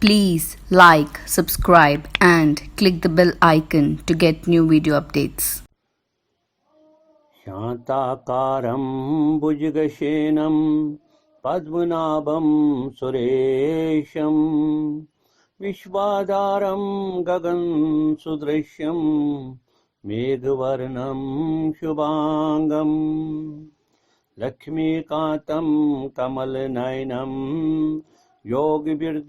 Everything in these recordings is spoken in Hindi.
Please like, subscribe, and click the bell icon to get new video updates. शान्ताकारं भुजगशयनं पद्मनाभं सुरेशं विश्वाधारं गगनसदृशं मेघवर्णं शुभांगं लक्ष्मीकान्तं कमलनयनं योगिविरजानगम्यं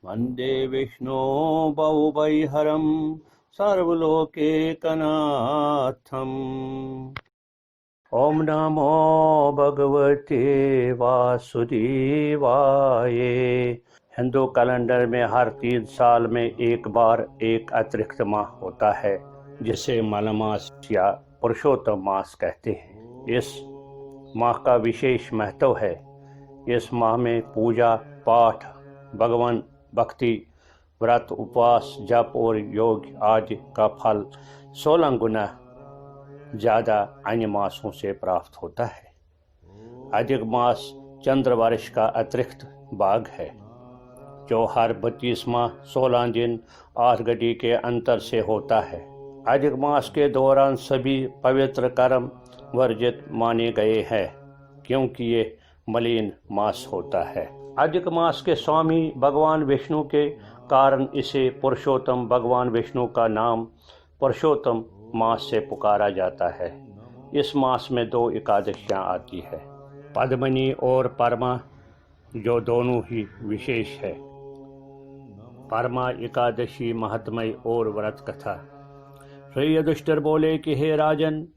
वन्दे विष्णो भवभयहरं सर्वलोकैकनाथम्। ओम नमो भगवते वासुदेवाय। हिंदू कैलेंडर में हर 3 साल में एक बार एक अतिरिक्त माह होता है जिसे मलमास या पुरुषोत्तम मास कहते हैं। इस माह का विशेष महत्व है। इस माह में पूजा पाठ, भगवान भक्ति, व्रत, उपवास, जप और योग आदि का फल 16 गुना ज़्यादा अन्य मासों से प्राप्त होता है। अधिक मास चंद्र वर्ष का अतिरिक्त भाग है जो हर 32 माह 16 दिन 8 घड़ी के अंतर से होता है। अधिक मास के दौरान सभी पवित्र कर्म वर्जित माने गए हैं क्योंकि ये मलिन मास होता है। अधिक मास के स्वामी भगवान विष्णु के कारण इसे पुरुषोत्तम भगवान विष्णु का नाम पुरुषोत्तम मास से पुकारा जाता है। इस मास में 2 एकादशियां आती है, पद्मिनी और परमा, जो दोनों ही विशेष है। परमा एकादशी महात्म्य और व्रत कथा। श्री युधिष्ठिर बोले कि हे राजन,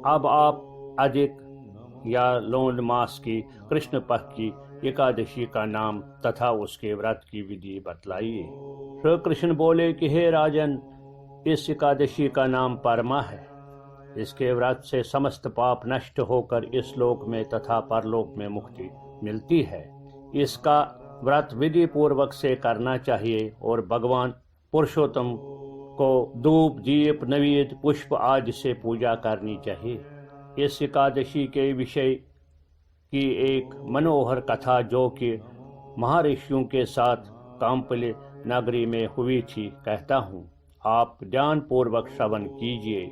अब आप अधिक या लोन मास की कृष्ण पक्ष की एकादशी का नाम तथा उसके व्रत की विधि बतलाइए। श्री कृष्ण बोले कि हे राजन, इस एकादशी का नाम परमा है। इसके व्रत से समस्त पाप नष्ट होकर इस लोक में तथा परलोक में मुक्ति मिलती है। इसका व्रत विधि पूर्वक से करना चाहिए और भगवान पुरुषोत्तम को धूप, दीप, नैवेद्य, पुष्प आदि से पूजा करनी चाहिए। इस एकादशी के विषय की एक मनोहर कथा जो कि महर्षियों के साथ कांपल्य नगरी में हुई थी कहता हूँ, आप ध्यान पूर्वक श्रवण कीजिए।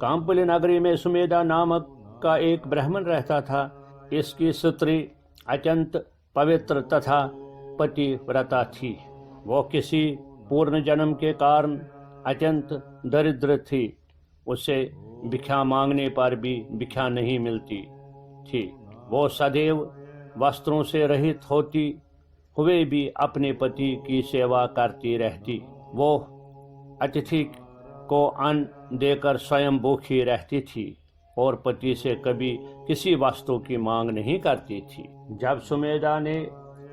कांपल्य नगरी में सुमेधा नामक का एक ब्राह्मण रहता था। इसकी स्त्री अत्यंत पवित्र तथा पतिव्रता थी। वो किसी पूर्ण जन्म के कारण अत्यंत दरिद्र थी। उसे भिक्षा मांगने पर भी भिक्षा नहीं मिलती थी। वो सदैव वस्त्रों से रहित होती हुए भी अपने पति की सेवा करती रहती। वो अतिथि को अन्न देकर स्वयं भूखी रहती थी और पति से कभी किसी वस्तु की मांग नहीं करती थी। जब सुमेधा ने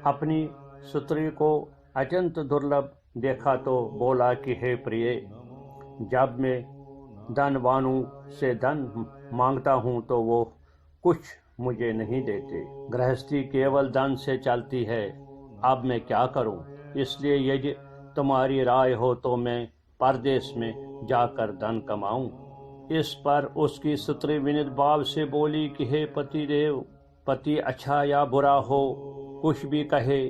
अपनी स्त्री को अत्यंत दुर्लभ देखा तो बोला कि हे प्रिय, जब मैं धनवानों से धन मांगता हूँ तो वो कुछ मुझे नहीं देते। गृहस्थी केवल धन से चलती है। अब मैं क्या करूं? इसलिए यदि तुम्हारी राय हो तो मैं परदेश में जाकर धन कमाऊं। इस पर उसकी स्त्री विनीत भाव से बोली कि हे पतिदेव, पति अच्छा या बुरा हो, कुछ भी कहे,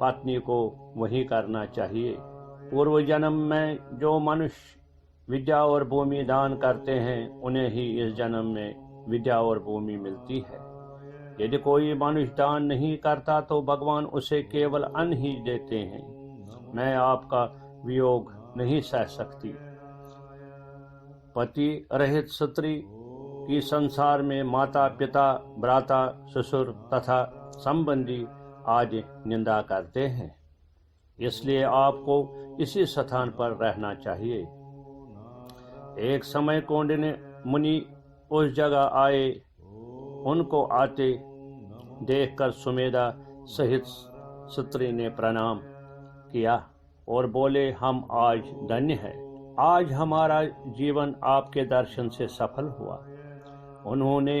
पत्नी को वही करना चाहिए। पूर्व जन्म में जो मनुष्य विद्या और भूमि दान करते हैं उन्हें ही इस जन्म में विद्या और भूमि मिलती है। यदि कोई मनुष्य दान नहीं करता तो भगवान उसे केवल अन्न ही देते हैं। मैं आपका वियोग नहीं सह सकती। पति रहित स्त्री की संसार में माता, पिता, भ्राता, ससुर तथा संबंधी आदि निंदा करते हैं। इसलिए आपको इसी स्थान पर रहना चाहिए। एक समय कौंडिन्य मुनि उस जगह आए। उनको आते देखकर सुमेधा सहित स्त्री ने प्रणाम किया और बोले, हम आज धन्य हैं। आज हमारा जीवन आपके दर्शन से सफल हुआ। उन्होंने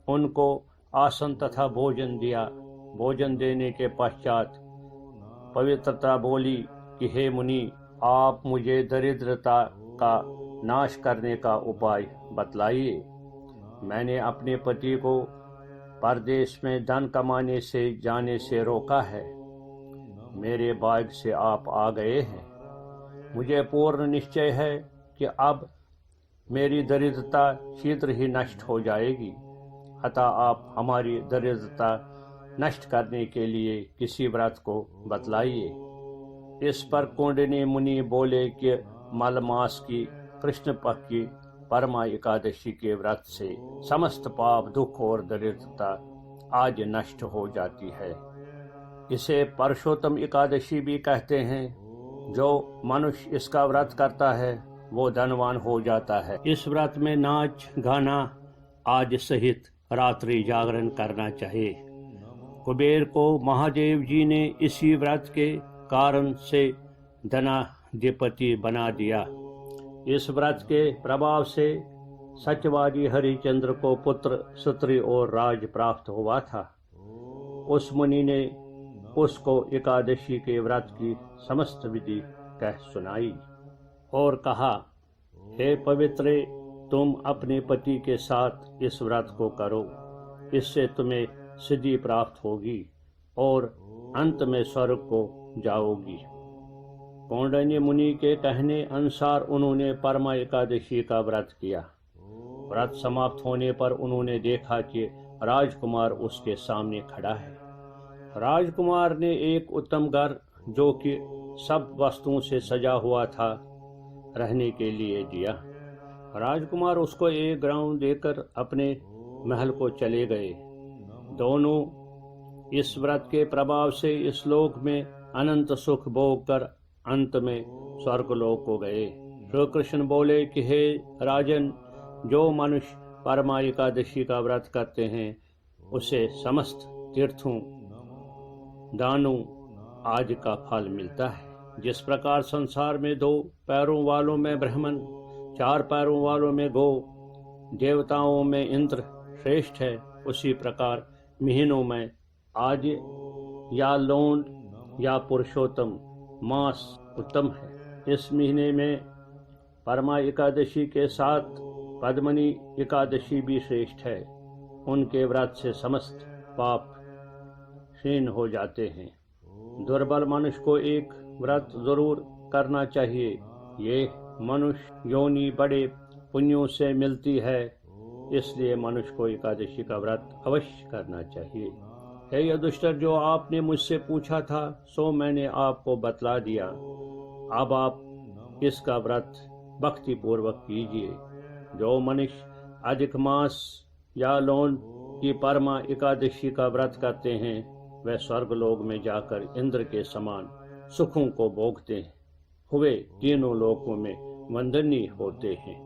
उनको आसन तथा भोजन दिया। भोजन देने के पश्चात पवित्रता बोली कि हे मुनि, आप मुझे दरिद्रता का नाश करने का उपाय बतलाइए। मैंने अपने पति को परदेश में धन कमाने से जाने से रोका है। मेरे भाग्य से आप आ गए हैं। मुझे पूर्ण निश्चय है कि अब मेरी दरिद्रता शीघ्र ही नष्ट हो जाएगी, अतः आप हमारी दरिद्रता नष्ट करने के लिए किसी व्रत को बतलाइए। इस पर कौंडिन्य मुनि बोले कि मलमास की कृष्ण पक्ष की परमा एकादशी के व्रत से समस्त पाप, दुख और दरिद्रता आज नष्ट हो जाती है। इसे पुरुषोत्तम एकादशी भी कहते हैं। जो मनुष्य इसका व्रत करता है वो धनवान हो जाता है। इस व्रत में नाच गाना आज सहित रात्रि जागरण करना चाहिए। कुबेर को महादेव जी ने इसी व्रत के कारण से धनाधिपति बना दिया। इस व्रत के प्रभाव से सत्यवादी हरिश्चंद्र को पुत्र, स्त्री और राज प्राप्त हुआ था। उस मुनि ने उसको एकादशी के व्रत की समस्त विधि कह सुनाई और कहा, हे पवित्रे, तुम अपने पति के साथ इस व्रत को करो। इससे तुम्हें सिद्धि प्राप्त होगी और अंत में स्वर्ग को जाओगी। कौंडिन्य मुनि के कहने अनुसार उन्होंने परमा एकादशी का व्रत किया। व्रत समाप्त होने पर उन्होंने देखा कि राजकुमार उसके सामने खड़ा है। राजकुमार ने एक उत्तम घर, जो कि सब वस्तुओं से सजा हुआ था, रहने के लिए दिया। राजकुमार उसको एक ग्राउंड देकर अपने महल को चले गए। दोनों इस व्रत के प्रभाव से इस लोक में अनंत सुख भोग कर अंत में स्वर्गलोक को गए। श्री कृष्ण बोले कि हे राजन, जो मनुष्य परमा एकादशी का व्रत करते हैं उसे समस्त तीर्थों, दानों आदि का फल मिलता है। जिस प्रकार संसार में 2 पैरों वालों में ब्राह्मण, 4 पैरों वालों में गौ, देवताओं में इंद्र श्रेष्ठ है, उसी प्रकार महीनों में आदि या लोंड या पुरुषोत्तम मास उत्तम है। इस महीने में परमा एकादशी के साथ पद्मनी एकादशी भी श्रेष्ठ है। उनके व्रत से समस्त पाप क्षीण हो जाते हैं। दुर्बल मनुष्य को एक व्रत जरूर करना चाहिए। ये मनुष्य योनि बड़े पुण्यों से मिलती है, इसलिए मनुष्य को एकादशी का व्रत अवश्य करना चाहिए। हे युधिष्ठिर, जो आपने मुझसे पूछा था सो मैंने आपको बतला दिया। अब आप इसका व्रत भक्ति पूर्वक कीजिए। जो मनुष्य अधिक मास या लोन की परमा एकादशी का व्रत करते हैं वह स्वर्गलोक में जाकर इंद्र के समान सुखों को भोगते हुए तीनों लोकों में वंदनीय होते हैं।